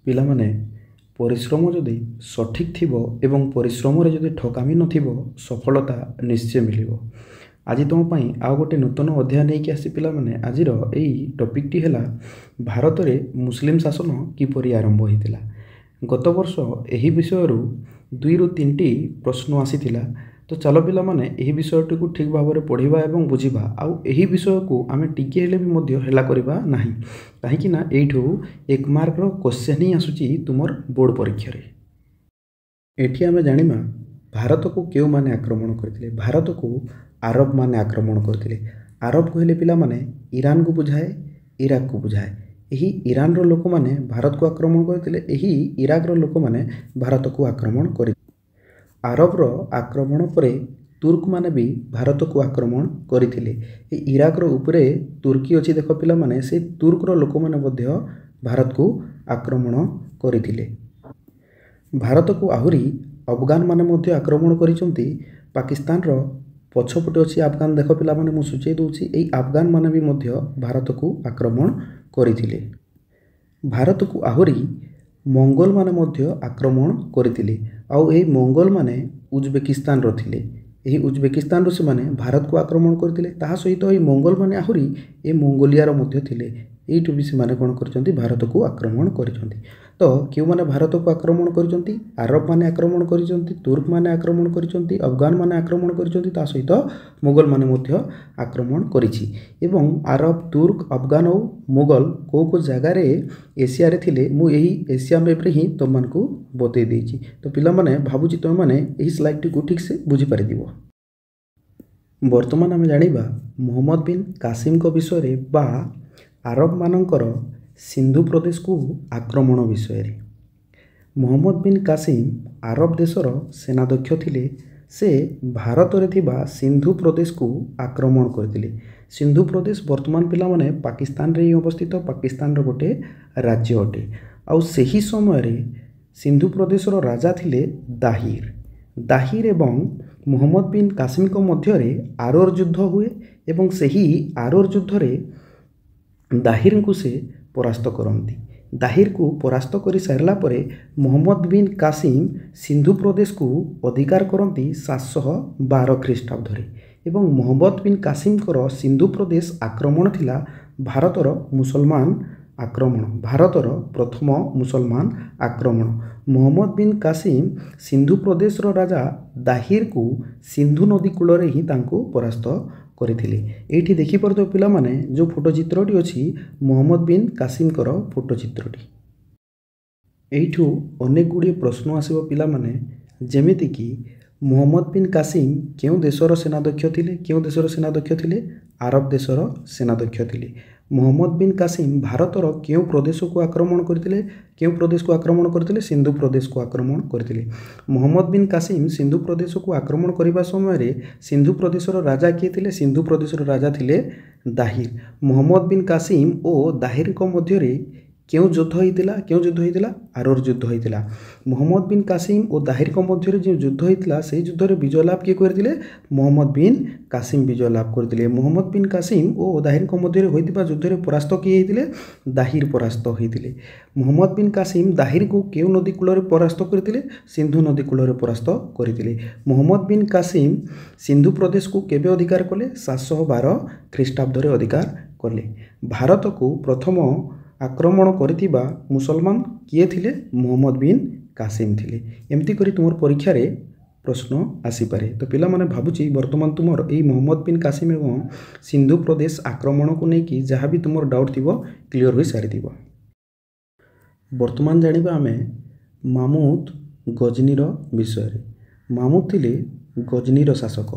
ପିଲାମାନେ ପରିଶ୍ରମ ଯଦି ସଠିକ୍ ଥିବ ଏବଂ ପରିଶ୍ରମରେ ଯଦି ଠକାମି ନଥିବ ସଫଳତା ନିଶ୍ଚୟ ମିଳିବ। ଆଜି ତୁମ ପାଇଁ ଆଉ ଗୋଟେ ନୂତନ ଅଧ୍ୟାୟ ନେଇକି ଆସି ପିଲାମାନେ ଆଜିର ଏଇ ଟପିକ୍ଟି ହେଲା ଭାରତରେ ମୁସଲିମ ଶାସନ କିପରି ଆରମ୍ଭ ହୋଇଥିଲା। ଗତ ବର୍ଷ ଏହି ବିଷୟରୁ 2ରୁ 3ଟି ପ୍ରଶ୍ନ ଆସିଥିଲା। ତ ଚାଲ ପିଲାମାନେ ଏହି ବିଷୟଟିକୁ ଠିକ୍ ଭାବରେ ପଢ଼ିବା ଏବଂ ବୁଝିବା। ଆଉ ଏହି ବିଷୟକୁ ଆମେ ଟିକିଏ ହେଲେ ବି ମଧ୍ୟ ହେଳା କରିବା ନାହିଁ, କାହିଁକି ନା ଏଇଠୁ 1 ମାର୍କର କ୍ୱେଶ୍ଚନ୍ ହିଁ ଆସୁଛି ତୁମର ବୋର୍ଡ଼ ପରୀକ୍ଷାରେ। ଏଠି ଆମେ ଜାଣିବା ଭାରତକୁ କେଉଁମାନେ ଆକ୍ରମଣ କରିଥିଲେ। ଭାରତକୁ ଆରବମାନେ ଆକ୍ରମଣ କରିଥିଲେ। ଆରବ କହିଲେ ପିଲାମାନେ ଇରାନକୁ ବୁଝାଏ, ଇରାକକୁ ବୁଝାଏ। ଏହି ଇରାନର ଲୋକମାନେ ଭାରତକୁ ଆକ୍ରମଣ କରିଥିଲେ, ଏହି ଇରାକର ଲୋକମାନେ ଭାରତକୁ ଆକ୍ରମଣ କରିଥିଲେ। ଆରବର ଆକ୍ରମଣ ପରେ ତୁର୍କମାନେ ବି ଭାରତକୁ ଆକ୍ରମଣ କରିଥିଲେ। ଏ ଇରାକର ଉପରେ ତୁର୍କୀ ଅଛି ଦେଖ ପିଲାମାନେ, ସେ ତୁର୍କର ଲୋକମାନେ ମଧ୍ୟ ଭାରତକୁ ଆକ୍ରମଣ କରିଥିଲେ। ଭାରତକୁ ଆହୁରି ଆଫଗାନମାନେ ମଧ୍ୟ ଆକ୍ରମଣ କରିଛନ୍ତି। ପାକିସ୍ତାନର ପଛପଟେ ଅଛି ଆଫଗାନ ଦେଖ ପିଲାମାନେ, ମୁଁ ସୂଚାଇ ଦେଉଛି। ଏହି ଆଫଗାନମାନେ ବି ମଧ୍ୟ ଭାରତକୁ ଆକ୍ରମଣ କରିଥିଲେ। ଭାରତକୁ ଆହୁରି ମଙ୍ଗୋଲମାନେ ମଧ୍ୟ ଆକ୍ରମଣ କରିଥିଲେ। ଆଉ ଏହି ମଙ୍ଗୋଲମାନେ ଉଜବେକିସ୍ତାନର ଥିଲେ। ଏହି ଉଜବେକିସ୍ତାନରୁ ସେମାନେ ଭାରତକୁ ଆକ୍ରମଣ କରିଥିଲେ। ତାହା ସହିତ ଏହି ମଙ୍ଗୋଲମାନେ ଆହୁରି ଏ ମଙ୍ଗୋଲିଆର ମଧ୍ୟ ଥିଲେ। ଏଇଠୁ ବି ସେମାନେ କ'ଣ କରିଛନ୍ତି, ଭାରତକୁ ଆକ୍ରମଣ କରିଛନ୍ତି। ତ କେଉଁମାନେ ଭାରତକୁ ଆକ୍ରମଣ କରିଛନ୍ତି? ଆରବମାନେ ଆକ୍ରମଣ କରିଛନ୍ତି, ତୁର୍କମାନେ ଆକ୍ରମଣ କରିଛନ୍ତି, ଆଫଗାନମାନେ ଆକ୍ରମଣ କରିଛନ୍ତି, ତା ସହିତ ମୋଗଲମାନେ ମଧ୍ୟ ଆକ୍ରମଣ କରିଛି। ଏବଂ ଆରବ, ତୁର୍କ, ଆଫଗାନ ଓ ମୋଗଲ କେଉଁ କେଉଁ ଜାଗାରେ ଏସିଆରେ ଥିଲେ, ମୁଁ ଏହି ଏସିଆ ମ୍ୟାପ୍ରେ ହିଁ ତୁମମାନଙ୍କୁ ବତେଇ ଦେଇଛି। ତ ପିଲାମାନେ ଭାବୁଛି ତୁମେମାନେ ଏହି ସ୍ଲାଇଡ଼୍ଟିକୁ ଠିକ୍ସେ ବୁଝିପାରିଥିବ। ବର୍ତ୍ତମାନ ଆମେ ଜାଣିବା ମହମ୍ମଦ ବିନ୍ କାସିମଙ୍କ ବିଷୟରେ ବା ଆରବମାନଙ୍କର ସିନ୍ଧୁ ପ୍ରଦେଶକୁ ଆକ୍ରମଣ ବିଷୟରେ। ମହମ୍ମଦ ବିନ୍ କାସିମ ଆରବ ଦେଶର ସେନାଧ୍ୟକ୍ଷ ଥିଲେ। ସେ ଭାରତରେ ଥିବା ସିନ୍ଧୁ ପ୍ରଦେଶକୁ ଆକ୍ରମଣ କରିଥିଲେ। ସିନ୍ଧୁ ପ୍ରଦେଶ ବର୍ତ୍ତମାନ ପିଲାମାନେ ପାକିସ୍ତାନରେ ହିଁ ଅବସ୍ଥିତ, ପାକିସ୍ତାନର ଗୋଟେ ରାଜ୍ୟ ଅଟେ। ଆଉ ସେହି ସମୟରେ ସିନ୍ଧୁ ପ୍ରଦେଶର ରାଜା ଥିଲେ ଦାହିର। ଦାହିର ଏବଂ ମହମ୍ମଦ ବିନ୍ କାସିମଙ୍କ ମଧ୍ୟରେ ଆରୋର ଯୁଦ୍ଧ ହୁଏ ଏବଂ ସେହି ଆରୋର ଯୁଦ୍ଧରେ ଦାହିରଙ୍କୁ ସେ ପରାସ୍ତ କରନ୍ତି। ଦାହିରକୁ ପରାସ୍ତ କରିସାରିଲା ପରେ ମହମ୍ମଦ ବିନ୍ କାସିମ ସିନ୍ଧୁ ପ୍ରଦେଶକୁ ଅଧିକାର କରନ୍ତି 712 ଖ୍ରୀଷ୍ଟାବ୍ଦରେ। ଏବଂ ମହମ୍ମଦ ବିନ୍ କାସିମଙ୍କର ସିନ୍ଧୁ ପ୍ରଦେଶ ଆକ୍ରମଣ ଥିଲା ଭାରତର ମୁସଲମାନ ଆକ୍ରମଣ, ଭାରତର ପ୍ରଥମ ମୁସଲମାନ ଆକ୍ରମଣ। ମହମ୍ମଦ ବିନ୍ କାସିମ ସିନ୍ଧୁ ପ୍ରଦେଶର ରାଜା ଦାହିରକୁ ସିନ୍ଧୁ ନଦୀ କୂଳରେ ହିଁ ତାଙ୍କୁ ପରାସ୍ତ କରିଥିଲେ। ଏଇଠି ଦେଖିପାରୁଥିବ ପିଲାମାନେ ଯେଉଁ ଫଟୋ ଚିତ୍ରଟି ଅଛି, ମହମ୍ମଦ ବିନ୍ କାସିମଙ୍କର ଫଟୋ ଚିତ୍ରଟି। ଏଇଠୁ ଅନେକ ଗୁଡ଼ିଏ ପ୍ରଶ୍ନ ଆସିବ ପିଲାମାନେ, ଯେମିତିକି ମହମ୍ମଦ ବିନ୍ କାସିମ କେଉଁ ଦେଶର ସେନାଧ୍ୟକ୍ଷ ଥିଲେ? କେଉଁ ଦେଶର ସେନାଧ୍ୟକ୍ଷ ଥିଲେ? ଆରବ ଦେଶର ସେନାଧ୍ୟକ୍ଷ ଥିଲେ। ମହମ୍ମଦ ବିନ୍ କାସିମ ଭାରତର କେଉଁ ପ୍ରଦେଶକୁ ଆକ୍ରମଣ କରିଥିଲେ? କେଉଁ ପ୍ରଦେଶକୁ ଆକ୍ରମଣ କରିଥିଲେ? ସିନ୍ଧୁ ପ୍ରଦେଶକୁ ଆକ୍ରମଣ କରିଥିଲେ। ମହମ୍ମଦ ବିନ୍ କାସିମ ସିନ୍ଧୁ ପ୍ରଦେଶକୁ ଆକ୍ରମଣ କରିବା ସମୟରେ ସିନ୍ଧୁ ପ୍ରଦେଶର ରାଜା କିଏ ଥିଲେ? ସିନ୍ଧୁ ପ୍ରଦେଶର ରାଜା ଥିଲେ ଦାହିର। ମହମ୍ମଦ ବିନ୍ କାସିମ ଓ ଦାହିରଙ୍କ ମଧ୍ୟରେ କେଉଁ ଯୁଦ୍ଧ ହୋଇଥିଲା? କେଉଁ ଯୁଦ୍ଧ ହୋଇଥିଲା? ଆରୋର ଯୁଦ୍ଧ ହୋଇଥିଲା। ମହମ୍ମଦ ବିନ୍ କାସିମ ଓ ଦାହିରଙ୍କ ମଧ୍ୟରେ ଯେଉଁ ଯୁଦ୍ଧ ହୋଇଥିଲା, ସେହି ଯୁଦ୍ଧରେ ବିଜୟ ଲାଭ କିଏ କରିଥିଲେ? ମହମ୍ମଦ ବିନ୍ କାସିମ ବିଜୟ ଲାଭ କରିଥିଲେ। ମହମ୍ମଦ ବିନ୍ କାସିମ ଓ ଦାହିରଙ୍କ ମଧ୍ୟରେ ହୋଇଥିବା ଯୁଦ୍ଧରେ ପରାସ୍ତ କିଏ ହୋଇଥିଲେ? ଦାହିର ପରାସ୍ତ ହୋଇଥିଲେ। ମହମ୍ମଦ ବିନ୍ କାସିମ ଦାହିରକୁ କେଉଁ ନଦୀ କୂଳରେ ପରାସ୍ତ କରିଥିଲେ? ସିନ୍ଧୁ ନଦୀ କୂଳରେ ପରାସ୍ତ କରିଥିଲେ। ମହମ୍ମଦ ବିନ୍ କାସିମ ସିନ୍ଧୁ ପ୍ରଦେଶକୁ କେବେ ଅଧିକାର କଲେ? 712 ଖ୍ରୀଷ୍ଟାବ୍ଦରେ ଅଧିକାର କଲେ। ଭାରତକୁ ପ୍ରଥମ ଆକ୍ରମଣ କରିଥିବା ମୁସଲମାନ କିଏ ଥିଲେ? ମହମ୍ମଦ ବିନ୍ କାସିମ ଥିଲେ। ଏମିତି କରି ତୁମର ପରୀକ୍ଷାରେ ପ୍ରଶ୍ନ ଆସିପାରେ। ତ ପିଲାମାନେ ଭାବୁଛି ବର୍ତ୍ତମାନ ତୁମର ଏହି ମହମ୍ମଦ ବିନ୍ କାସିମ ଏବଂ ସିନ୍ଧୁ ପ୍ରଦେଶ ଆକ୍ରମଣକୁ ନେଇକି ଯାହା ବି ତୁମର ଡାଉଟ୍ ଥିବ କ୍ଲିଅର ହୋଇସାରିଥିବ। ବର୍ତ୍ତମାନ ଜାଣିବା ଆମେ ମାମୁଦ ଗଜନୀର ବିଷୟରେ। ମାମୁଦ ଥିଲେ ଗଜନୀର ଶାସକ।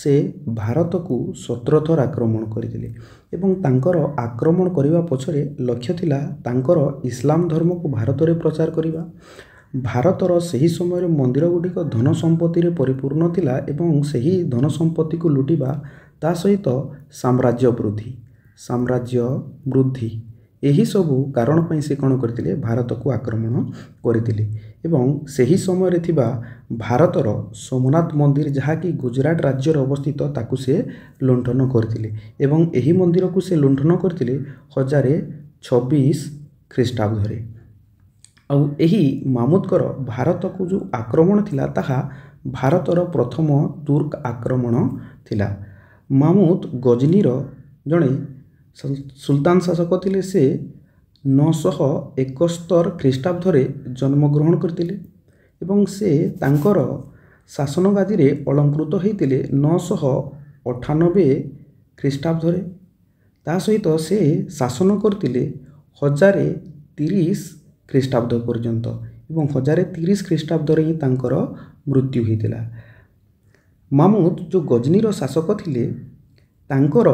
ସେ ଭାରତକୁ 17 ଥର ଆକ୍ରମଣ କରିଥିଲେ ଏବଂ ତାଙ୍କର ଆକ୍ରମଣ କରିବା ପଛରେ ଲକ୍ଷ୍ୟ ଥିଲା ତାଙ୍କର ଇସଲାମ ଧର୍ମକୁ ଭାରତରେ ପ୍ରଚାର କରିବା। ଭାରତର ସେହି ସମୟରେ ମନ୍ଦିର ଗୁଡ଼ିକ ଧନ ସମ୍ପତ୍ତିରେ ପରିପୂର୍ଣ୍ଣ ଥିଲା ଏବଂ ସେହି ଧନ ସମ୍ପତ୍ତିକୁ ଲୁଟିବା, ତା ସହିତ ସାମ୍ରାଜ୍ୟ ବୃଦ୍ଧି ଏହିସବୁ କାରଣ ପାଇଁ ସେ କ'ଣ କରିଥିଲେ? ଭାରତକୁ ଆକ୍ରମଣ କରିଥିଲେ। ଏବଂ ସେହି ସମୟରେ ଥିବା ଭାରତର ସୋମନାଥ ମନ୍ଦିର, ଯାହାକି ଗୁଜରାଟ ରାଜ୍ୟରେ ଅବସ୍ଥିତ, ତାକୁ ସେ ଲୁଣ୍ଠନ କରିଥିଲେ ଏବଂ ଏହି ମନ୍ଦିରକୁ ସେ ଲୁଣ୍ଠନ କରିଥିଲେ 1026 ଖ୍ରୀଷ୍ଟାବ୍ଦରେ। ଆଉ ଏହି ମାମୁଦଙ୍କର ଭାରତକୁ ଯେଉଁ ଆକ୍ରମଣ ଥିଲା ତାହା ଭାରତର ପ୍ରଥମ ତୁର୍କ ଆକ୍ରମଣ ଥିଲା। ମାମୁଦ ଗଜନୀର ଜଣେ ସୁଲତାନ ଶାସକ ଥିଲେ। ସେ 971 ଖ୍ରୀଷ୍ଟାବ୍ଦରେ ଜନ୍ମଗ୍ରହଣ କରିଥିଲେ ଏବଂ ସେ ତାଙ୍କର ଶାସନ ଗାଦିରେ ଅଳଙ୍କୃତ ହୋଇଥିଲେ 998 ଖ୍ରୀଷ୍ଟାବ୍ଦରେ। ତା ସହିତ ସେ ଶାସନ କରିଥିଲେ 1030 ଖ୍ରୀଷ୍ଟାବ୍ଦ ପର୍ଯ୍ୟନ୍ତ ଏବଂ 1030 ଖ୍ରୀଷ୍ଟାବ୍ଦରେ ହିଁ ତାଙ୍କର ମୃତ୍ୟୁ ହୋଇଥିଲା। ମାମୁଦ ଯେଉଁ ଗଜନୀର ଶାସକ ଥିଲେ ତାଙ୍କର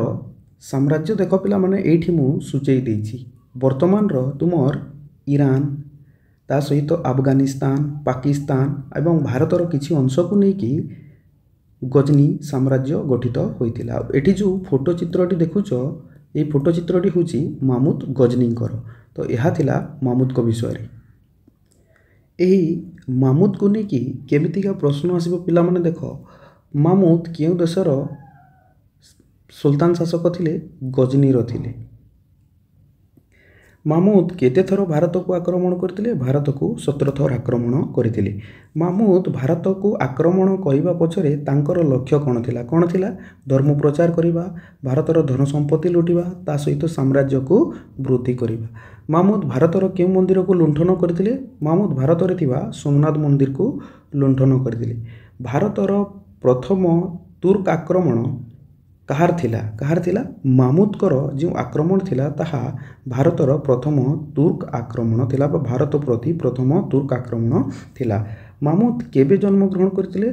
ସାମ୍ରାଜ୍ୟ ଦେଖ ପିଲାମାନେ ଏଇଠି ମୁଁ ସୂଚାଇ ଦେଇଛି। ବର୍ତ୍ତମାନର ତୁମର ଇରାନ ତା ସହିତ ଆଫଗାନିସ୍ତାନ, ପାକିସ୍ତାନ ଏବଂ ଭାରତର କିଛି ଅଂଶକୁ ନେଇକି ଗଜନୀ ସାମ୍ରାଜ୍ୟ ଗଠିତ ହୋଇଥିଲା। ଏଠି ଯେଉଁ ଫଟୋ ଚିତ୍ରଟି ଦେଖୁଛ এই ଫଟୋ ଚିତ୍ରଟି ହେଉଛି ମାମୁଦ ଗଜନୀଙ୍କର। ତ ଏହା ଥିଲା ମାମୁଦଙ୍କ ବିଷୟରେ। ଏହି ମାମୁଦକୁ ନେଇକି କେମିତିକା ପ୍ରଶ୍ନ ଆସିବ ପିଲାମାନେ ଦେଖ। ମାମୁଦ କେଉଁ ଦେଶର ସୁଲତାନ ଶାସକ ଥିଲେ? ଗଜନୀର ଥିଲେ। ମାମୁଦ କେତେଥର ଭାରତକୁ ଆକ୍ରମଣ କରିଥିଲେ? ଭାରତକୁ 17 ଥର ଆକ୍ରମଣ କରିଥିଲେ। ମାମୁଦ ଭାରତକୁ ଆକ୍ରମଣ କରିବା ପଛରେ ତାଙ୍କର ଲକ୍ଷ୍ୟ କ'ଣ ଥିଲା? କ'ଣ ଥିଲା? ଧର୍ମ ପ୍ରଚାର କରିବା, ଭାରତର ଧନ ସମ୍ପତ୍ତି ଲୁଟିବା, ତା ସହିତ ସାମ୍ରାଜ୍ୟକୁ ବୃଦ୍ଧି କରିବା। ମାମୁଦ ଭାରତର କେଉଁ ମନ୍ଦିରକୁ ଲୁଣ୍ଠନ କରିଥିଲେ? ମାମୁଦ ଭାରତରେ ଥିବା ସୋମନାଥ ମନ୍ଦିରକୁ ଲୁଣ୍ଠନ କରିଥିଲେ। ଭାରତର ପ୍ରଥମ ତୁର୍କ ଆକ୍ରମଣ କାହାର ଥିଲା? କାହାର ଥିଲା? ମାମୁଦଙ୍କର ଯେଉଁ ଆକ୍ରମଣ ଥିଲା ତାହା ଭାରତର ପ୍ରଥମ ତୁର୍କ ଆକ୍ରମଣ ଥିଲା ବା ଭାରତ ପ୍ରତି ପ୍ରଥମ ତୁର୍କ ଆକ୍ରମଣ ଥିଲା। ମାମୁଦ କେବେ ଜନ୍ମଗ୍ରହଣ କରିଥିଲେ?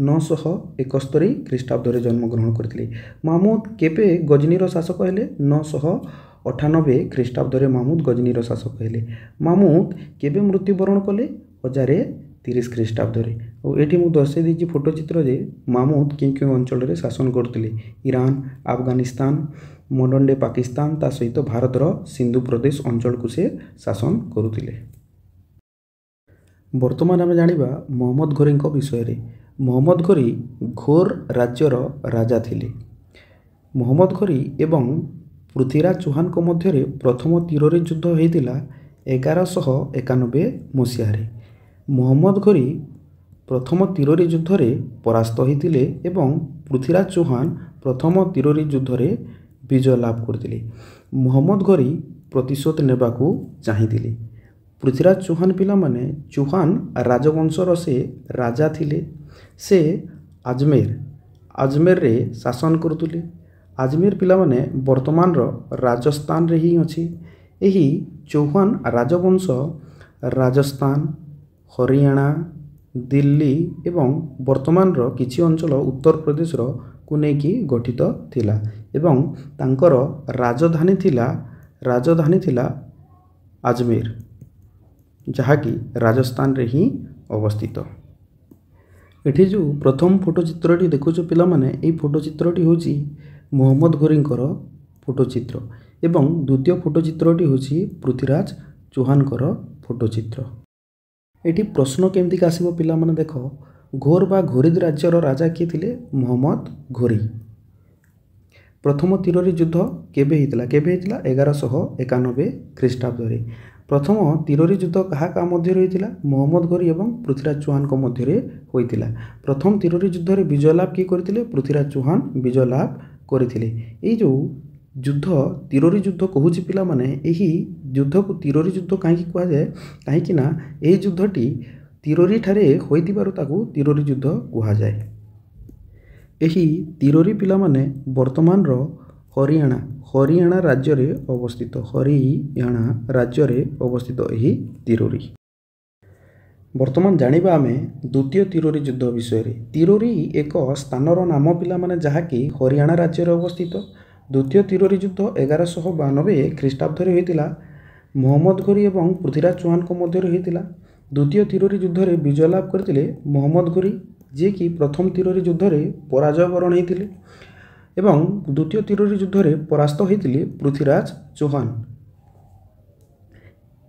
971 ଖ୍ରୀଷ୍ଟାବ୍ଦରେ ଜନ୍ମଗ୍ରହଣ କରିଥିଲେ। ମାମୁଦ କେବେ ଗଜନୀର ଶାସକ ହେଲେ? 998 ଖ୍ରୀଷ୍ଟାବ୍ଦରେ ମାମୁଦ ଗଜନୀର ଶାସକ ହେଲେ। ମାମୁଦ କେବେ ମୃତ୍ୟୁବରଣ କଲେ? 1030 ଖ୍ରୀଷ୍ଟାବ୍ଦରେ। ଆଉ ଏଠି ମୁଁ ଦର୍ଶାଇ ଦେଇଛି ଫଟୋ ଚିତ୍ର ଯେ ମାମୁଦ କେଉଁ କେଉଁ ଅଞ୍ଚଳରେ ଶାସନ କରୁଥିଲେ। Iran, Afghanistan, modern day Pakistan ତା ସହିତ ଭାରତର ସିନ୍ଧୁ ପ୍ରଦେଶ ଅଞ୍ଚଳକୁ ସେ ଶାସନ କରୁଥିଲେ। ବର୍ତ୍ତମାନ ଆମେ ଜାଣିବା ମହମ୍ମଦ ଘୋରୀଙ୍କ ବିଷୟରେ। ମହମ୍ମଦ ଘୋରୀ ଘୋର ରାଜ୍ୟର ରାଜା ଥିଲେ। ମହମ୍ମଦ ଘୋରୀ ଏବଂ ପୃଥ୍ୱୀରାଜ ଚୌହାନଙ୍କ ମଧ୍ୟରେ ପ୍ରଥମ ତିରୋରୀ ଯୁଦ୍ଧ ହୋଇଥିଲା 1191 ମସିହାରେ। ମହମ୍ମଦ ଘୋରୀ ପ୍ରଥମ ତିରୋରୀ ଯୁଦ୍ଧରେ ପରାସ୍ତ ହୋଇଥିଲେ ଏବଂ ପୃଥ୍ୱୀରାଜ ଚୌହାନ ପ୍ରଥମ ତିରୋରୀ ଯୁଦ୍ଧରେ ବିଜୟ ଲାଭ କରିଥିଲେ। ମହମ୍ମଦ ଘୋରୀ ପ୍ରତିଶୋଧ ନେବାକୁ ଚାହିଁଥିଲେ। ପୃଥ୍ୱୀରାଜ ଚୌହାନ ପିଲାମାନେ ଚୌହାନ ରାଜବଂଶର ସେ ରାଜା ଥିଲେ। ସେ ଆଜମେରରେ ଶାସନ କରୁଥିଲେ। ଆଜମେର ପିଲାମାନେ ବର୍ତ୍ତମାନର ରାଜସ୍ଥାନରେ ହିଁ ଅଛି। ଏହି ଚୌହାନ ରାଜବଂଶ ରାଜସ୍ଥାନ, ହରିୟାଣା, ଦିଲ୍ଲୀ ଏବଂ ବର୍ତ୍ତମାନର କିଛି ଅଞ୍ଚଳ ଉତ୍ତରପ୍ରଦେଶର କୁ ନେଇକି ଗଠିତ ଥିଲା ଏବଂ ତାଙ୍କର ରାଜଧାନୀ ଥିଲା ଆଜମେର, ଯାହାକି ରାଜସ୍ଥାନରେ ହିଁ ଅବସ୍ଥିତ। ଏଠି ଯେଉଁ ପ୍ରଥମ ଫଟୋ ଚିତ୍ରଟି ଦେଖୁଛ ପିଲାମାନେ, ଏହି ଫଟୋ ଚିତ୍ରଟି ହେଉଛି ମହମ୍ମଦ ଘୋରୀଙ୍କର ଫଟୋ ଚିତ୍ର ଏବଂ ଦ୍ୱିତୀୟ ଫଟୋ ଚିତ୍ରଟି ହେଉଛି ପୃଥ୍ୱୀରାଜ ଚୌହାନଙ୍କର ଫଟୋ ଚିତ୍ର। ଏଠି ପ୍ରଶ୍ନ କେମିତିକା ଆସିବ ପିଲାମାନେ ଦେଖ। ଘୋର ବା ଘୋରିଦ ରାଜ୍ୟର ରାଜା କିଏ ଥିଲେ? ମହମ୍ମଦ ଘୋରୀ। ପ୍ରଥମ ତିରୋରୀ ଯୁଦ୍ଧ କେବେ ହେଇଥିଲା? 1191 ଖ୍ରୀଷ୍ଟାବ୍ଦରେ। ପ୍ରଥମ ତିରୋରୀ ଯୁଦ୍ଧ କାହା କାହା ମଧ୍ୟରେ ହୋଇଥିଲା? ମହମ୍ମଦ ଘୋରୀ ଏବଂ ପୃଥ୍ୱୀରାଜ ଚୌହାନଙ୍କ ମଧ୍ୟରେ ହୋଇଥିଲା। ପ୍ରଥମ ତିରୋରୀ ଯୁଦ୍ଧରେ ବିଜୟ ଲାଭ କିଏ କରିଥିଲେ? ପୃଥ୍ୱୀରାଜ ଚୌହାନ ବିଜୟ ଲାଭ କରିଥିଲେ। ଏଇ ଯେଉଁ ଯୁଦ୍ଧ ତିରୋରୀ ଯୁଦ୍ଧ କହୁଛି ପିଲାମାନେ, ଏହି ଯୁଦ୍ଧକୁ ତିରୋରୀ ଯୁଦ୍ଧ କାହିଁକି କୁହାଯାଏ? କାହିଁକି ନା ଏହି ଯୁଦ୍ଧଟି ତିରୋରୀ ଠାରେ ହୋଇଥିବାରୁ ତାକୁ ତିରୋରୀ ଯୁଦ୍ଧ କୁହାଯାଏ। ଏହି ତିରୋରୀ ପିଲାମାନେ ବର୍ତ୍ତମାନର ହରିୟାଣା ରାଜ୍ୟରେ ଅବସ୍ଥିତ ଏହି ତିରୋରୀ। ବର୍ତ୍ତମାନ ଜାଣିବା ଆମେ ଦ୍ୱିତୀୟ ତିରୋରୀ ଯୁଦ୍ଧ ବିଷୟରେ। ତିରୋରୀ ଏକ ସ୍ଥାନର ନାମ ପିଲାମାନେ ଯାହାକି ହରିୟାଣା ରାଜ୍ୟରେ ଅବସ୍ଥିତ। ଦ୍ୱିତୀୟ ତିରୋରୀ ଯୁଦ୍ଧ 1192 ଖ୍ରୀଷ୍ଟାବ୍ଦରେ ହୋଇଥିଲା। ମହମ୍ମଦ ଘୋରୀ ଏବଂ ପୃଥ୍ୱୀରାଜ ଚୌହାନଙ୍କ ମଧ୍ୟରେ ହୋଇଥିଲା। ଦ୍ୱିତୀୟ ତିରୋରୀ ଯୁଦ୍ଧରେ ବିଜୟ ଲାଭ କରିଥିଲେ ମହମ୍ମଦ ଘୋରୀ, ଯିଏକି ପ୍ରଥମ ତିରୋରୀ ଯୁଦ୍ଧରେ ପରାଜୟ ବରଣ ହୋଇଥିଲେ ଏବଂ ଦ୍ୱିତୀୟ ତିରୋରୀ ଯୁଦ୍ଧରେ ପରାସ୍ତ ହୋଇଥିଲେ ପୃଥ୍ୱୀରାଜ ଚୌହାନ।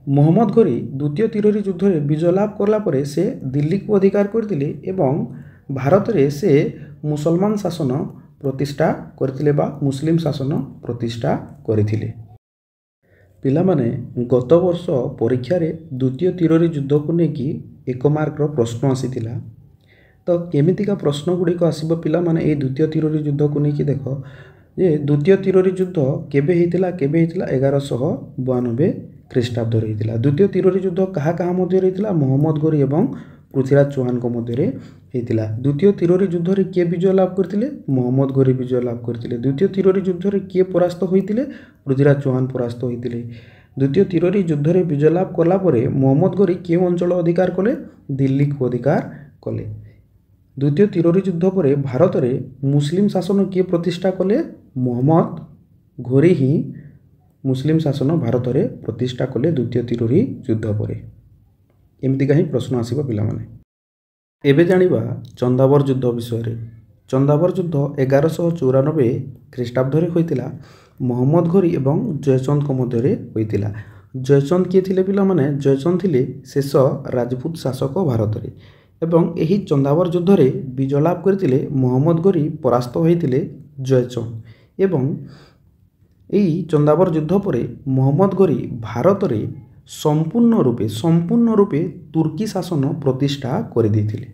ମହମ୍ମଦ ଘୋରୀ ଦ୍ୱିତୀୟ ତିରୋରୀ ଯୁଦ୍ଧରେ ବିଜୟ ଲାଭ କଲା ପରେ ସେ ଦିଲ୍ଲୀକୁ ଅଧିକାର କରିଥିଲେ ଏବଂ ଭାରତରେ ସେ ମୁସଲମାନ ଶାସନ ପ୍ରତିଷ୍ଠା କରିଥିଲେ ବା ମୁସଲିମ ଶାସନ ପ୍ରତିଷ୍ଠା କରିଥିଲେ। ପିଲାମାନେ ଗତ ବର୍ଷ ପରୀକ୍ଷାରେ ଦ୍ୱିତୀୟ ତିରୋରୀ ଯୁଦ୍ଧକୁ ନେଇକି 1 ମାର୍କର ପ୍ରଶ୍ନ ଆସିଥିଲା। ତ କେମିତିକା ପ୍ରଶ୍ନ ଗୁଡ଼ିକ ଆସିବ ପିଲାମାନେ ଏଇ ଦ୍ୱିତୀୟ ତିରୋରୀ ଯୁଦ୍ଧକୁ ନେଇକି ଦେଖ ଯେ ଦ୍ୱିତୀୟ ତିରୋରୀ ଯୁଦ୍ଧ କେବେ ହେଇଥିଲା 1192 ଖ୍ରୀଷ୍ଟାବ୍ଦରେ ହେଇଥିଲା। ଦ୍ୱିତୀୟ ତିରୋରୀ ଯୁଦ୍ଧ କାହା କାହା ମଧ୍ୟରେ ହେଇଥିଲା? ମହମ୍ମଦ ଘୋରୀ ଏବଂ ପୃଥ୍ୱୀରାଜ ଚୌହାନଙ୍କ ମଧ୍ୟରେ ହେଇଥିଲା। ଦ୍ୱିତୀୟ ତିରୋରୀ ଯୁଦ୍ଧରେ କିଏ ବିଜୟ ଲାଭ କରିଥିଲେ? ମହମ୍ମଦ ଘୋରୀ ବିଜୟ ଲାଭ କରିଥିଲେ। ଦ୍ୱିତୀୟ ତିରୋରୀ ଯୁଦ୍ଧରେ କିଏ ପରାସ୍ତ ହୋଇଥିଲେ? ପୃଥ୍ୱୀରାଜ ଚୌହାନ ପରାସ୍ତ ହୋଇଥିଲେ। ଦ୍ୱିତୀୟ ତିରୋରୀ ଯୁଦ୍ଧରେ ବିଜୟ ଲାଭ କଲା ପରେ ମହମ୍ମଦ ଘୋରୀ କେଉଁ ଅଞ୍ଚଳ ଅଧିକାର କଲେ? ଦିଲ୍ଲୀକୁ ଅଧିକାର କଲେ। ଦ୍ୱିତୀୟ ତିରୋରୀ ଯୁଦ୍ଧ ପରେ ଭାରତରେ ମୁସଲିମ ଶାସନ କିଏ ପ୍ରତିଷ୍ଠା କଲେ? ମହମ୍ମଦ ଘୋରୀ ହିଁ ମୁସଲିମ ଶାସନ ଭାରତରେ ପ୍ରତିଷ୍ଠା କଲେ ଦ୍ୱିତୀୟ ତିରୋରୀ ଯୁଦ୍ଧ ପରେ। ଏମିତିକା ହିଁ ପ୍ରଶ୍ନ ଆସିବ ପିଲାମାନେ। ଏବେ ଜାଣିବା ଚନ୍ଦାବର ଯୁଦ୍ଧ ବିଷୟରେ। ଚନ୍ଦାବର ଯୁଦ୍ଧ 1194 ଖ୍ରୀଷ୍ଟାବ୍ଦରେ ହୋଇଥିଲା। ମହମ୍ମଦ ଘୋରୀ ଏବଂ ଜୟଚନ୍ଦଙ୍କ ମଧ୍ୟରେ ହୋଇଥିଲା। ଜୟଚନ୍ଦ କିଏ ଥିଲେ ପିଲାମାନେ? ଜୟଚନ୍ଦ ଥିଲେ ଶେଷ ରାଜପୁତ ଶାସକ ଭାରତରେ ଏବଂ ଏହି ଚନ୍ଦାବର ଯୁଦ୍ଧରେ ବିଜୟ ଲାଭ କରିଥିଲେ ମହମ୍ମଦ ଘୋରୀ ପରାସ୍ତ ହୋଇଥିଲେ ଜୟଚନ୍ଦ ଏବଂ ଏହି ଚନ୍ଦାବର ଯୁଦ୍ଧ ପରେ ମହମ୍ମଦ ଘୋରୀ ଭାରତରେ ସମ୍ପୂର୍ଣ୍ଣ ରୂପେ ତୁର୍କୀ ଶାସନ ପ୍ରତିଷ୍ଠା କରିଦେଇଥିଲେ।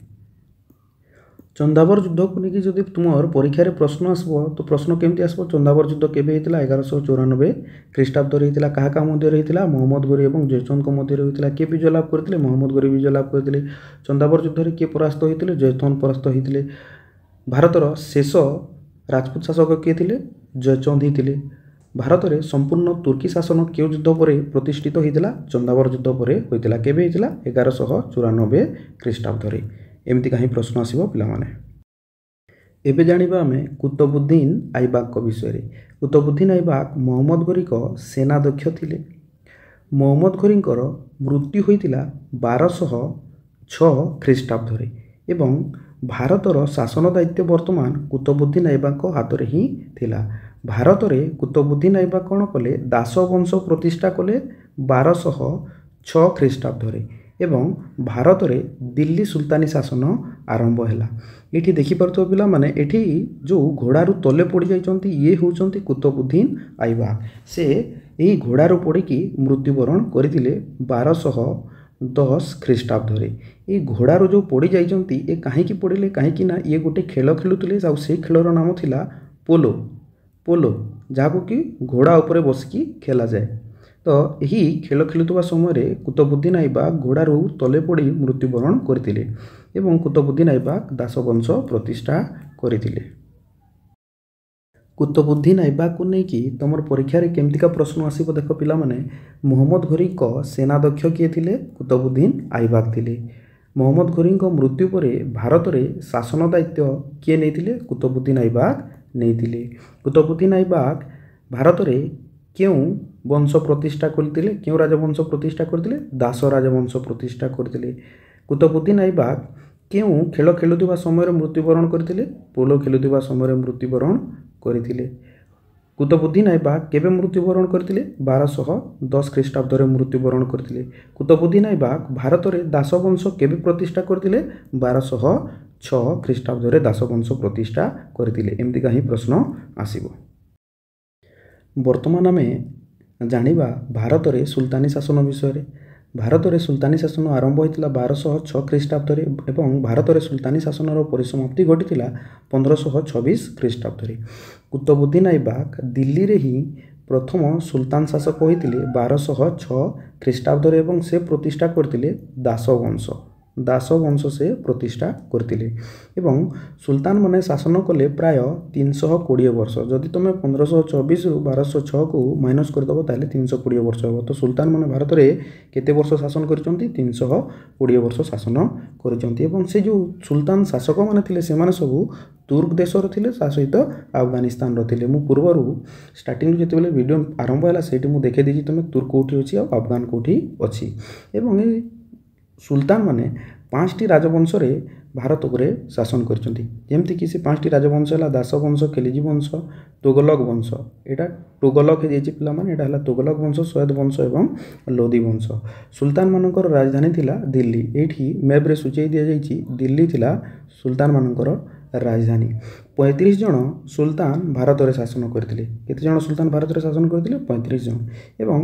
ଚନ୍ଦାବର ଯୁଦ୍ଧକୁ ନେଇକି ଯଦି ତୁମର ପରୀକ୍ଷାରେ ପ୍ରଶ୍ନ ଆସିବ ତ ପ୍ରଶ୍ନ କେମିତି ଆସିବ? ଚନ୍ଦାବର ଯୁଦ୍ଧ କେବେ ହେଇଥିଲା? 1194 ଖ୍ରୀଷ୍ଟାବ୍ଦରେ ହେଇଥିଲା। କାହା କାହା ମଧ୍ୟରେ ହେଇଥିଲା? ମହମ୍ମଦ ଘୋରୀ ଏବଂ ଜୟଚନ୍ଦଙ୍କ ମଧ୍ୟରେ ହୋଇଥିଲା। କିଏ ବିଜୟ ଲାଭ କରିଥିଲେ? ମହମ୍ମଦ ଘୋରୀ ବିଜୟ ଲାଭ କରିଥିଲେ। ଚନ୍ଦାବର ଯୁଦ୍ଧରେ କିଏ ପରାସ୍ତ ହୋଇଥିଲେ? ଜୟଚନ୍ଦ ପରାସ୍ତ ହୋଇଥିଲେ। ଭାରତର ଶେଷ ରାଜପୁତ ଶାସକ କିଏ ଥିଲେ? ଜୟଚନ୍ଦ ହିଁ ଥିଲେ। ଭାରତରେ ସମ୍ପୂର୍ଣ୍ଣ ତୁର୍କୀ ଶାସନ କେଉଁ ଯୁଦ୍ଧ ପରେ ପ୍ରତିଷ୍ଠିତ ହୋଇଥିଲା? ଚନ୍ଦାବର ଯୁଦ୍ଧ ପରେ ହୋଇଥିଲା। କେବେ ହେଇଥିଲା? 1194 ଖ୍ରୀଷ୍ଟାବ୍ଦରେ। ଏମିତିକା ହିଁ ପ୍ରଶ୍ନ ଆସିବ ପିଲାମାନେ। ଏବେ ଜାଣିବା ଆମେ କୁତବୁଦ୍ଦିନ ଆଇବାକଙ୍କ ବିଷୟରେ। କୁତବୁଦ୍ଦିନ ଆଇବାକ ମହମ୍ମଦ ଘୋରୀଙ୍କ ସେନାଧ୍ୟକ୍ଷ ଥିଲେ। ମହମ୍ମଦ ଘୋରୀଙ୍କର ମୃତ୍ୟୁ ହୋଇଥିଲା 1206 ଖ୍ରୀଷ୍ଟାବ୍ଦରେ ଏବଂ ଭାରତର ଶାସନ ଦାୟିତ୍ୱ ବର୍ତ୍ତମାନ କୁତବୁଦ୍ଦିନ ଆଇବାକଙ୍କ ହାତରେ ହିଁ ଥିଲା। ଭାରତରେ କୁତବୁଦ୍ଦିନ ଆଇବାକ କ'ଣ କଲେ? ଦାସ ବଂଶ ପ୍ରତିଷ୍ଠା କଲେ 1206 ଖ୍ରୀଷ୍ଟାବ୍ଦରେ ଏବଂ ଭାରତରେ ଦିଲ୍ଲୀ ସୁଲତାନି ଶାସନ ଆରମ୍ଭ ହେଲା। ଏଠି ଦେଖିପାରୁଥିବ ପିଲାମାନେ, ଏଠି ଯେଉଁ ଘୋଡ଼ାରୁ ତଲେ ପଡ଼ିଯାଇଛନ୍ତି ଇଏ ହେଉଛନ୍ତି କୁତବୁଦ୍ଦିନ ଆଇବାକ। ସେ ଏହି ଘୋଡ଼ାରୁ ପଡ଼ିକି ମୃତ୍ୟୁବରଣ କରିଥିଲେ 1210 ଖ୍ରୀଷ୍ଟାବ୍ଦରେ। ଏଇ ଘୋଡ଼ାରୁ ଯେଉଁ ପଡ଼ିଯାଇଛନ୍ତି ଏ କାହିଁକି ପଡ଼ିଲେ? କାହିଁକି ନା ଇଏ ଗୋଟେ ଖେଳ ଖେଳୁଥିଲେ ଆଉ ସେଇ ଖେଳର ନାମ ଥିଲା ପୋଲୋ, ଯାହାକୁ କି ଘୋଡ଼ା ଉପରେ ବସିକି ଖେଳାଯାଏ। ତ ଏହି ଖେଳ ଖେଳୁଥିବା ସମୟରେ କୁତବୁଦ୍ଦିନ ଆଇବାକ ଘୋଡ଼ାରୁ ତଲେ ପଡ଼ି ମୃତ୍ୟୁବରଣ କରିଥିଲେ ଏବଂ କୁତବୁଦ୍ଦିନ ଆଇବାକ ଦାସବଂଶ ପ୍ରତିଷ୍ଠା କରିଥିଲେ। କୁତବୁଦ୍ଦିନ ଆଇବାକକୁ ନେଇକି ତୁମର ପରୀକ୍ଷାରେ କେମିତିକା ପ୍ରଶ୍ନ ଆସିବ ଦେଖ ପିଲାମାନେ। ମହମ୍ମଦ ଘୋରୀଙ୍କ ସେନାଧ୍ୟକ୍ଷ କିଏ ଥିଲେ? କୁତବୁଦ୍ଦିନ ଆଇବାକ ଥିଲେ। ମହମ୍ମଦ ଘୋରୀଙ୍କ ମୃତ୍ୟୁ ପରେ ଭାରତରେ ଶାସନ ଦାୟିତ୍ୱ କିଏ ନେଇଥିଲେ? କୁତବୁଦ୍ଦିନ ଆଇବାକ ନେଇଥିଲେ। କୁତବୁଦ୍ଦିନ ଆଇବାକ ଭାରତରେ କେଉଁ ବଂଶ ପ୍ରତିଷ୍ଠା କରିଥିଲେ? କେଉଁ ରାଜବଂଶ ପ୍ରତିଷ୍ଠା କରିଥିଲେ? ଦାସ ରାଜବଂଶ ପ୍ରତିଷ୍ଠା କରିଥିଲେ। କୁତବୁଦ୍ଦିନ ଆଇବାକ କେଉଁ ଖେଳ ଖେଳୁଥିବା ସମୟରେ ମୃତ୍ୟୁବରଣ କରିଥିଲେ? ପୋଲୋ ଖେଳୁଥିବା ସମୟରେ ମୃତ୍ୟୁବରଣ କରିଥିଲେ। କୁତବୁଦ୍ଦିନ ଆଇବାକ କେବେ ମୃତ୍ୟୁବରଣ କରିଥିଲେ? 1210 ଖ୍ରୀଷ୍ଟାବ୍ଦରେ ମୃତ୍ୟୁବରଣ କରିଥିଲେ। କୁତବୁଦ୍ଦିନ ଆଇବାକ ଭାରତରେ ଦାସବଂଶ କେବେ ପ୍ରତିଷ୍ଠା କରିଥିଲେ? 1206 ଖ୍ରୀଷ୍ଟାବ୍ଦରେ ଦାସବଂଶ ପ୍ରତିଷ୍ଠା କରିଥିଲେ। ଏମିତିକା ହିଁ ପ୍ରଶ୍ନ ଆସିବ। ବର୍ତ୍ତମାନ ଆମେ ଜାଣିବା ଭାରତରେ ସୁଲତାନି ଶାସନ ବିଷୟରେ। ଭାରତରେ ସୁଲତାନି ଶାସନ ଆରମ୍ଭ ହୋଇଥିଲା 1206 ଖ୍ରୀଷ୍ଟାବ୍ଦରେ ଏବଂ ଭାରତରେ ସୁଲତାନି ଶାସନର ପରିସମାପ୍ତି ଘଟିଥିଲା 1526 ଖ୍ରୀଷ୍ଟାବ୍ଦରେ। କୁତବୁଦ୍ଦିନ ଆଇବାକ ଦିଲ୍ଲୀରେ ହିଁ ପ୍ରଥମ ସୁଲତାନ ଶାସକ ହୋଇଥିଲେ 1206 ଖ୍ରୀଷ୍ଟାବ୍ଦରେ ଏବଂ ସେ ପ୍ରତିଷ୍ଠା କରିଥିଲେ ଦାସବଂଶ ସେ ପ୍ରତିଷ୍ଠା କରିଥିଲେ ଏବଂ ସୁଲତାନମାନେ ଶାସନ କଲେ ପ୍ରାୟ 320 ବର୍ଷ। ଯଦି ତୁମେ 1524ରୁ 1206କୁ ମାଇନସ୍ କରିଦେବ ତାହେଲେ 320 ବର୍ଷ ହେବ। ତ ସୁଲତାନମାନେ ଭାରତରେ କେତେ ବର୍ଷ ଶାସନ କରିଛନ୍ତି? 320 ବର୍ଷ ଶାସନ କରିଛନ୍ତି ଏବଂ ସେ ଯେଉଁ ସୁଲତାନ ଶାସକମାନେ ଥିଲେ ସେମାନେ ସବୁ ତୁର୍କ ଦେଶର ଥିଲେ, ତା ସହିତ ଆଫଗାନିସ୍ତାନର ଥିଲେ। ମୁଁ ପୂର୍ବରୁ ଷ୍ଟାର୍ଟିଂରୁ ଯେତେବେଳେ ଭିଡ଼ିଓ ଆରମ୍ଭ ହେଲା ସେଇଠି ମୁଁ ଦେଖାଇ ଦେଇଛି ତୁମେ ତୁର୍କ କେଉଁଠି ଅଛି ଆଉ ଆଫଗାନ କେଉଁଠି ଅଛି ଏବଂ ଏ ସୁଲତାନମାନେ 5ଟି ରାଜବଂଶରେ ଭାରତ ଉପରେ ଶାସନ କରିଛନ୍ତି। ଯେମିତିକି ସେ 5ଟି ରାଜବଂଶ ହେଲା ଦାସବଂଶ, ଖେଲିଜି ବଂଶ, ତୁଗଲକ ବଂଶ। ଏଇଟା ତୁଗଲକ ହେଇଯାଇଛି ପିଲାମାନେ, ଏଇଟା ହେଲା ତୁଗଲକ ବଂଶ, ସୟଦ ବଂଶ ଏବଂ ଲୋଧି ବଂଶ। ସୁଲତାନମାନଙ୍କର ରାଜଧାନୀ ଥିଲା ଦିଲ୍ଲୀ। ଏଇଠି ମ୍ୟାପ୍ରେ ସୂଚାଇ ଦିଆଯାଇଛି ଦିଲ୍ଲୀ ଥିଲା ସୁଲତାନମାନଙ୍କର ରାଜଧାନୀ। 35 ଜଣ ସୁଲତାନ ଭାରତରେ ଶାସନ କରିଥିଲେ। କେତେ ଜଣ ସୁଲତାନ ଭାରତରେ ଶାସନ କରିଥିଲେ? 35 ଜଣ। ଏବଂ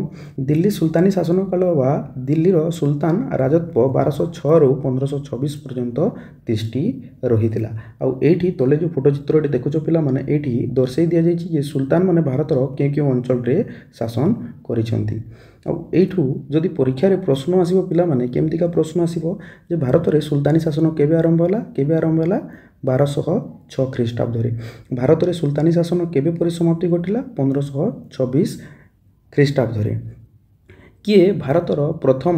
ଦିଲ୍ଲୀ ସୁଲତାନୀ ଶାସନ କାଳ ବା ଦିଲ୍ଲୀର ସୁଲତାନ ରାଜତ୍ୱ 1206ରୁ 1526 ପର୍ଯ୍ୟନ୍ତ ତିଷ୍ଠି ରହିଥିଲା। ଆଉ ଏଇଠି ତଳେ ଯେଉଁ ଫଟୋ ଚିତ୍ରଟି ଦେଖୁଛ ପିଲାମାନେ, ଏଇଠି ଦର୍ଶାଇ ଦିଆଯାଇଛି ଯେ ସୁଲତାନମାନେ ଭାରତର କେଉଁ କେଉଁ ଅଞ୍ଚଳରେ ଶାସନ କରିଛନ୍ତି। ଆଉ ଏଇଠୁ ଯଦି ପରୀକ୍ଷାରେ ପ୍ରଶ୍ନ ଆସିବ ପିଲାମାନେ, କେମିତିକା ପ୍ରଶ୍ନ ଆସିବ ଯେ ଭାରତରେ ସୁଲତାନୀ ଶାସନ କେବେ ଆରମ୍ଭ ହେଲା? 1206 ଖ୍ରୀଷ୍ଟାବ୍ଦରେ। ଭାରତରେ ସୁଲତାନୀ ଶାସନ କେବେ ପରିସମାପ୍ତି ଘଟିଲା? 1526 ଖ୍ରୀଷ୍ଟାବ୍ଦରେ। କିଏ ଭାରତର ପ୍ରଥମ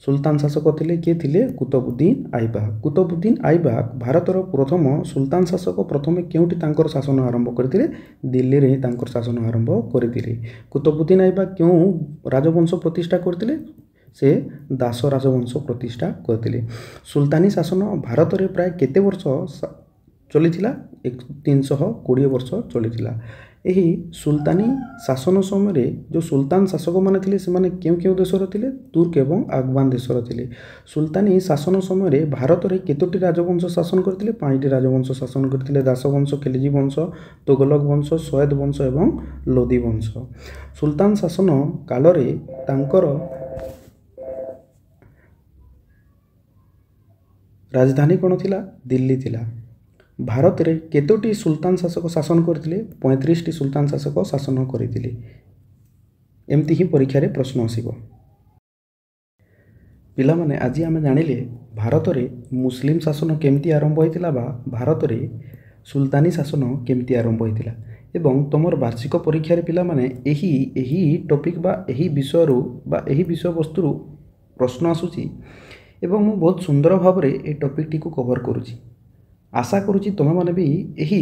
ସୁଲତାନ ଶାସକ ଥିଲେ? କିଏ ଥିଲେ? କୁତବୁଦ୍ଦିନ ଆଇବାକ। କୁତବୁଦ୍ଦିନ ଆଇବାକ ଭାରତର ପ୍ରଥମ ସୁଲତାନ ଶାସକ। ପ୍ରଥମେ କେଉଁଠି ତାଙ୍କର ଶାସନ ଆରମ୍ଭ କରିଥିଲେ? ଦିଲ୍ଲୀରେ ହିଁ ତାଙ୍କର ଶାସନ ଆରମ୍ଭ କରିଥିଲେ। କୁତବୁଦ୍ଦିନ ଆଇବାକ କେଉଁ ରାଜବଂଶ ପ୍ରତିଷ୍ଠା କରିଥିଲେ? ସେ ଦାସ ରାଜବଂଶ ପ୍ରତିଷ୍ଠା କରିଥିଲେ। ସୁଲତାନୀ ଶାସନ ଭାରତରେ ପ୍ରାୟ କେତେ ବର୍ଷ ଚଳିଥିଲା? 320 ବର୍ଷ ଚଳିଥିଲା। ଏହି ସୁଲତାନୀ ଶାସନ ସମୟରେ ଯେଉଁ ସୁଲତାନ ଶାସକମାନେ ଥିଲେ ସେମାନେ କେଉଁ କେଉଁ ଦେଶର ଥିଲେ? ତୁର୍କ ଏବଂ ଆଫଗାନ ଦେଶର ଥିଲେ। ସୁଲତାନୀ ଶାସନ ସମୟରେ ଭାରତରେ କେତୋଟି ରାଜବଂଶ ଶାସନ କରିଥିଲେ? 5ଟି ରାଜବଂଶ ଶାସନ କରିଥିଲେ। ଦାସବଂଶ, ଖିଲଜି ବଂଶ, ତୁଗଲକ ବଂଶ, ସୟଦ ବଂଶ ଏବଂ ଲୋଦୀ ବଂଶ। ସୁଲତାନ ଶାସନ କାଳରେ ତାଙ୍କର ରାଜଧାନୀ କ'ଣ ଥିଲା? ଦିଲ୍ଲୀ ଥିଲା। ଭାରତରେ କେତୋଟି ସୁଲତାନ ଶାସକ ଶାସନ କରିଥିଲେ? 35ଟି ସୁଲତାନ ଶାସକ ଶାସନ କରିଥିଲେ। ଏମିତି ହିଁ ପରୀକ୍ଷାରେ ପ୍ରଶ୍ନ ଆସିବ। ପିଲାମାନେ ଆଜି ଆମେ ଜାଣିଲେ ଭାରତରେ ମୁସଲିମ ଶାସନ କେମିତି ଆରମ୍ଭ ହୋଇଥିଲା ବା ଭାରତରେ ସୁଲତାନୀ ଶାସନ କେମିତି ଆରମ୍ଭ ହୋଇଥିଲା। ଏବଂ ତୁମର ବାର୍ଷିକ ପରୀକ୍ଷାରେ ପିଲାମାନେ ଏହି ଟପିକ୍ ବା ଏହି ବିଷୟରୁ ବା ଏହି ବିଷୟବସ୍ତୁରୁ ପ୍ରଶ୍ନ ଆସୁଛି ଏବଂ ମୁଁ ବହୁତ ସୁନ୍ଦର ଭାବରେ ଏହି ଟପିକ୍ଟିକୁ କଭର କରୁଛି। ଆଶା କରୁଛି ତୁମେମାନେ ବି ଏହି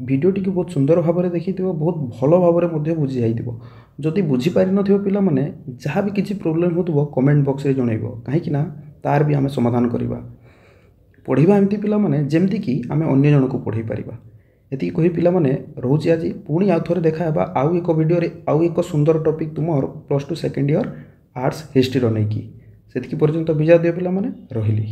ଭିଡ଼ିଓଟିକୁ ବହୁତ ସୁନ୍ଦର ଭାବରେ ଦେଖିଥିବ, ବହୁତ ଭଲ ଭାବରେ ମଧ୍ୟ ବୁଝି ଯାଇଥିବ। ଯଦି ବୁଝିପାରିନଥିବ ପିଲାମାନେ, ଯାହା ବି କିଛି ପ୍ରୋବ୍ଲେମ୍ ହେଉଥିବ କମେଣ୍ଟ ବକ୍ସରେ ଜଣାଇବ, କାହିଁକିନା ତାର ବି ଆମେ ସମାଧାନ କରିବା। ପଢ଼ିବା ଏମିତି ପିଲାମାନେ ଯେମିତିକି ଆମେ ଅନ୍ୟ ଜଣଙ୍କୁ ପଢ଼ାଇ ପାରିବା। ଏତିକି କହି ପିଲାମାନେ ରହୁଛି ଆଜି। ପୁଣି ଆଉ ଥରେ ଦେଖା ହେବା ଆଉ ଏକ ଭିଡ଼ିଓରେ ଆଉ ଏକ ସୁନ୍ଦର ଟପିକ୍ ତୁମର +2 ସେକେଣ୍ଡ ଇୟର ଆର୍ଟ୍ସ ହିଷ୍ଟ୍ରିର ନେଇକି। ସେତିକି ପର୍ଯ୍ୟନ୍ତ ବିଦାୟ ଦିଅ ପିଲାମାନେ, ରହିଲି।